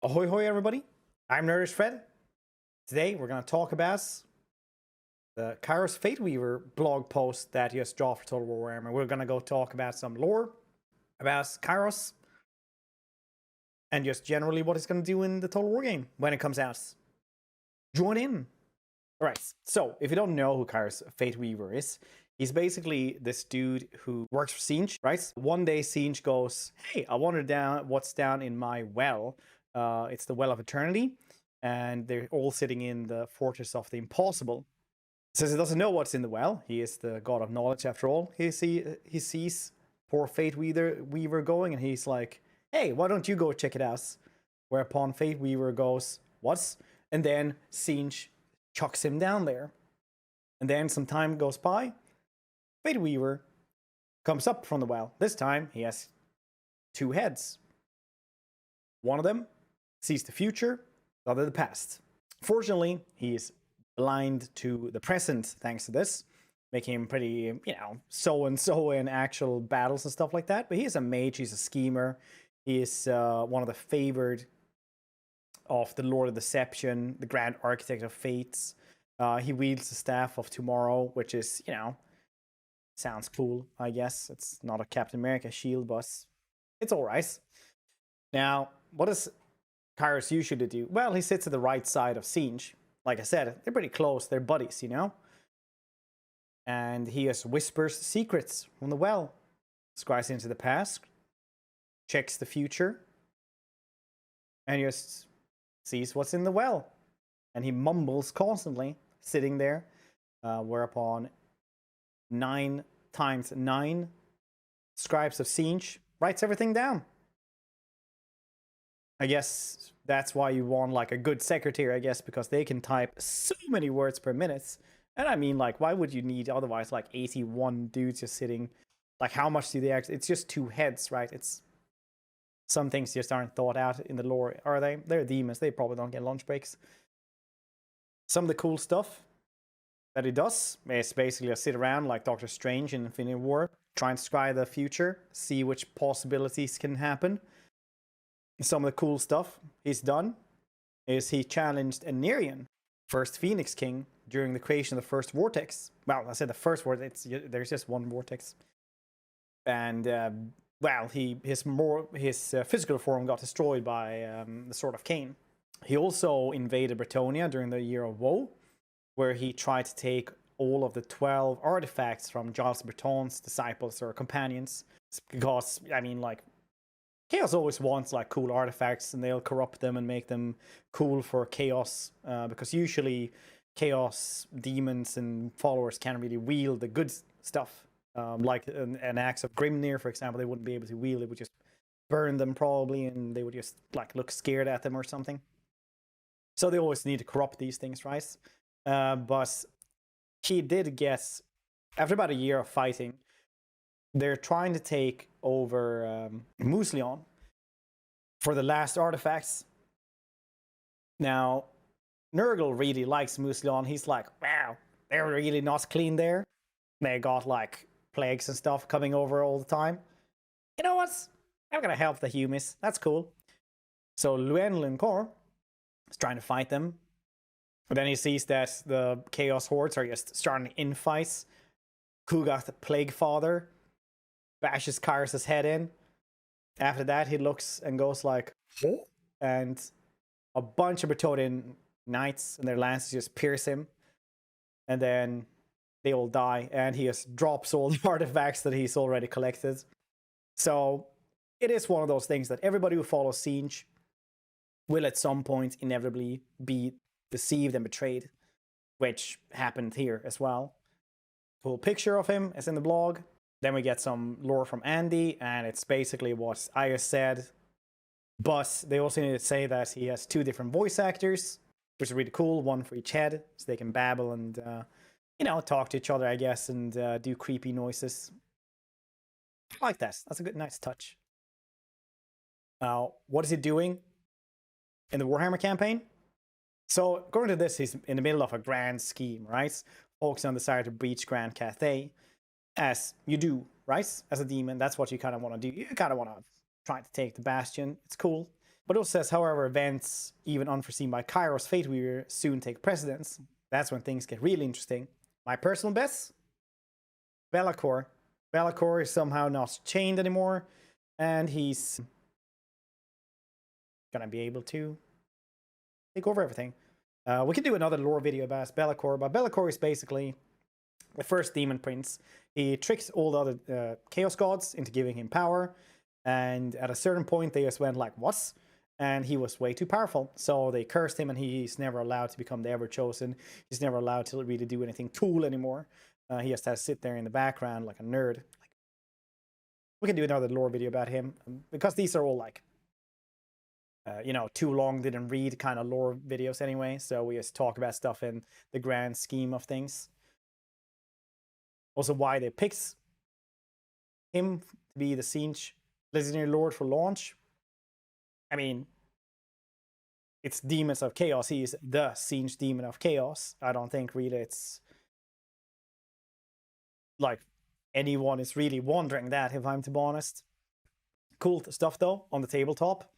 Ahoy hoy everybody, I'm Nerdragefred. Today we're going to talk about the Kairos Fateweaver blog post that just dropped for Total War Warhammer. We're going to go talk about some lore about Kairos and just generally what it's going to do in the Total War game when it comes out. Join in! Alright, so if you don't know who Kairos Fateweaver is, he's basically this dude who works for Tzeentch, right? One day Tzeentch goes, hey, I wonder what's down in my well. It's the Well of Eternity, and they're all sitting in the Fortress of the Impossible. Since he doesn't know what's in the well, he is the god of knowledge after all. He sees poor Fateweaver going, and he's like, hey, why don't you go check it out? Whereupon Fateweaver goes, what? And then Tzeentch chucks him down there. And then some time goes by, Fateweaver comes up from the well. This time, he has two heads. One of them sees the future, the other the past. Fortunately, he is blind to the present thanks to this, making him pretty, so-and-so in actual battles and stuff like that. But he is a mage, he's a schemer, he is one of the favored of the Lord of Deception, the Grand Architect of Fates. He wields the Staff of Tomorrow, which is, sounds cool, I guess. It's not a Captain America shield, but it's alright. Now, what does Kairos usually do? Well, he sits at the right side of Tzeentch. Like I said, they're pretty close. They're buddies, And he just whispers secrets from the well. Scries into the past. Checks the future. And just sees what's in the well. And he mumbles constantly, sitting there. Whereupon 9 times 9 scribes of Tzeentch writes everything down. I guess that's why you want like a good secretary, I guess, because they can type so many words per minute. And I mean, like, why would you need otherwise like 81 dudes just sitting? Like, how much do they actually? It's just 2 heads, right? It's some things just aren't thought out in the lore, are they? They're demons. They probably don't get lunch breaks. Some of the cool stuff that he does is basically just sit around like Doctor Strange in Infinity War, trying to scry the future, see which possibilities can happen. Some of the cool stuff he's done is he challenged Anirian, first Phoenix King, during the creation of the first Vortex. Well, I said the first Vortex, there's just one Vortex. And, well, his physical form got destroyed by the Sword of Cain. He also invaded Bretonnia during the Year of Woe, where he tried to take all of the 12 artifacts from Giles Breton's disciples or companions. Because, I mean, like, Chaos always wants like cool artifacts, and they'll corrupt them and make them cool for Chaos, because usually Chaos demons and followers can't really wield the good stuff. Like an axe of Grimnir, for example, they wouldn't be able to wield. It would just burn them probably, and they would just like look scared at them or something. So they always need to corrupt these things, right? But he did get, after about a year of fighting, they're trying to take over Mousillon for the last artifacts. Now, Nurgle really likes Mousillon. He's like, wow, they're really not clean there. They got like plagues and stuff coming over all the time. You know what? I'm gonna help the humans. That's cool. So Llewellyn Lincor is trying to fight them. But then he sees that the Chaos Hordes are just starting infights. Kugath, the Plague Father, bashes Kairos' head in. After that, he looks and goes like, oh? And a bunch of Bretonnian knights and their lances just pierce him. And then they all die, and he just drops all the artifacts that he's already collected. So it is one of those things that everybody who follows Tzeentch will at some point inevitably be deceived and betrayed, which happened here as well. Cool picture of him is in the blog. Then we get some lore from Andy, and it's basically what I just said. But they also need to say that he has 2 different voice actors, which is really cool. One for each head, so they can babble and, talk to each other, I guess, and do creepy noises. I like that. That's a good, nice touch. Now, what is he doing in the Warhammer campaign? So, according to this, he's in the middle of a grand scheme, right? Focusing on the desire to breach Grand Cathay. As you do, right? As a demon, that's what you kind of want to do. You kind of want to try to take the Bastion. It's cool. But it says, however, events even unforeseen by Kairos Fateweaver soon take precedence. That's when things get really interesting. My personal best? Be'lakor. Be'lakor is somehow not chained anymore, and he's gonna be able to take over everything. We could do another lore video about Be'lakor, but Be'lakor is basically the first demon prince. He tricks all the other chaos gods into giving him power, and at a certain point they just went like, what? And he was way too powerful, so they cursed him, and he's never allowed to become the Ever-Chosen. He's never allowed to really do anything cool anymore. He just has to sit there in the background like a nerd. We can do another lore video about him, because these are all like, you know, too long, didn't read kind of lore videos anyway, so we just talk about stuff in the grand scheme of things. Also, why they picked him to be the Tzeentch Legendary Lord for launch. I mean, it's Demons of Chaos. He is the Tzeentch Demon of Chaos. I don't think really it's like anyone is really wondering that, if I'm to be honest. Cool stuff though on the tabletop.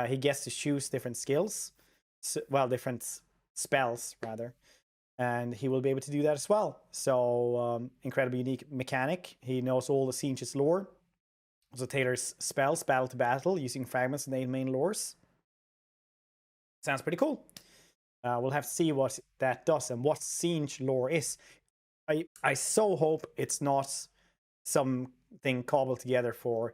He gets to choose different skills, well, different spells rather, and he will be able to do that as well. So incredibly unique mechanic. He knows all the Tzeentch's lore. Also tailors spells battle to battle using fragments and 8 main lores. Sounds pretty cool. We'll have to see what that does and what Tzeentch lore is. I so hope it's not something cobbled together for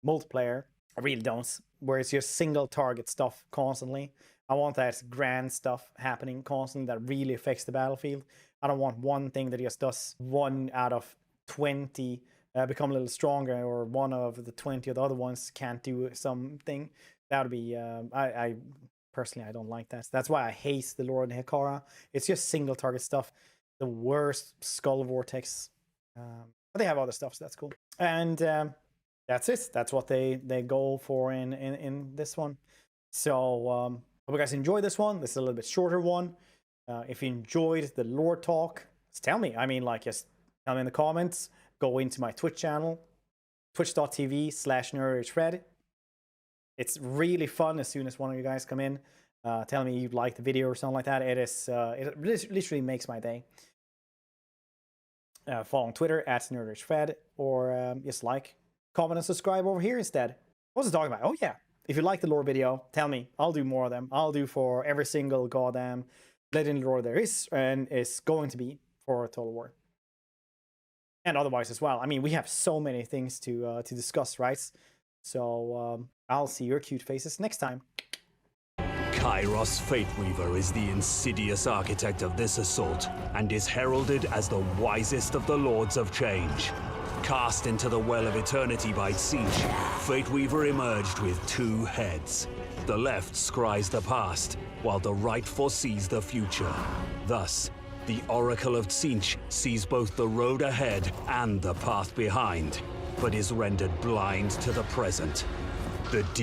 multiplayer. I really don't. Where it's just single target stuff constantly. I want that grand stuff happening constantly that really affects the battlefield. I don't want one thing that just does 1 out of 20 become a little stronger, or 1 of the 20 of the other ones can't do something. That would be, I personally, I don't like that. That's why I hate the Lore of Hekara. It's just single target stuff. The worst Skull Vortex. But they have other stuff, so that's cool. And that's it. That's what they go for in this one. So hope you guys enjoyed this one. This is a little bit shorter one. If you enjoyed the lore talk, just tell me. I mean, like, just tell me in the comments. Go into my Twitch channel, twitch.tv/Nerdragefred. It's really fun as soon as one of you guys come in. Tell me you like the video or something like that. It is it literally makes my day. Follow on Twitter @Nerdragefred, or just like, comment, and subscribe over here instead. What was I talking about? Oh yeah, if you like the lore video, tell me. I'll do more of them. I'll do for every single goddamn legendary lore there is, and it's going to be for Total War. And otherwise as well. I mean, we have so many things to discuss, right? So I'll see your cute faces next time. Kairos Fateweaver is the insidious architect of this assault, and is heralded as the wisest of the Lords of Change. Cast into the Well of Eternity by Tzeentch, Fateweaver emerged with 2 heads. The left scries the past, while the right foresees the future. Thus, the Oracle of Tzeentch sees both the road ahead and the path behind, but is rendered blind to the present. The